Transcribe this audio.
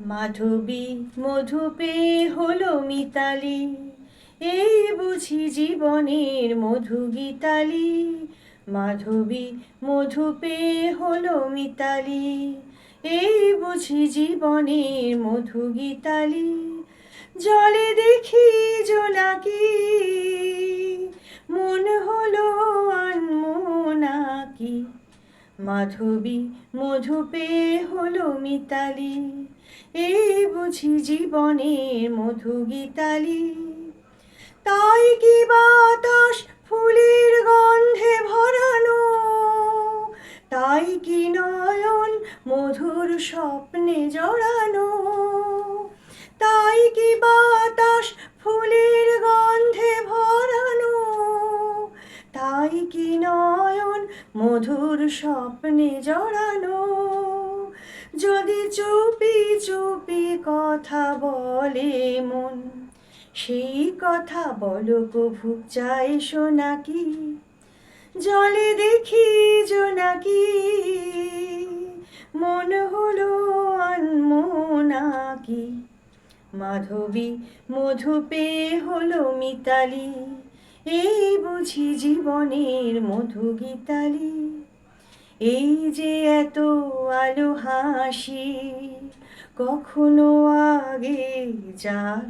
মাধবী মধু পেয়ে হলো মিতালি, এই বুঝি জীবনের মধু গীতালি। মাধবী মধু পেয়ে হলো মিতালি, এই বুঝি জীবনের মধু গীতালি। জলে দেখি জোনাকি, মন হলো আনমোনাকি। মাধবী মধু পেয়ে হলো মিতালি, এই বুঝি জীবনের মধু গীতালি। তাই কি বাতাস ফুলের গন্ধে ভরানো, তাই কি নয়ন মধুর স্বপ্নে জড়ানো। তাই কি বাতাস ফুলের গন্ধে ভরানো, তাই কি নয়ন মধুর স্বপ্নে জড়ানো। যদি চুপি চুপি কথা বলে মন, সেই কথা বলো কভু চাই শোনাকি। জলে দেখি জোনাকি, মন হলো আনমোনাকি। মাধবী মধু পেয়ে হলো মিতালি, এই বুঝি জীবনের মধু গীতালি। এই যে এত আলো হাসি, কখনো আগে যা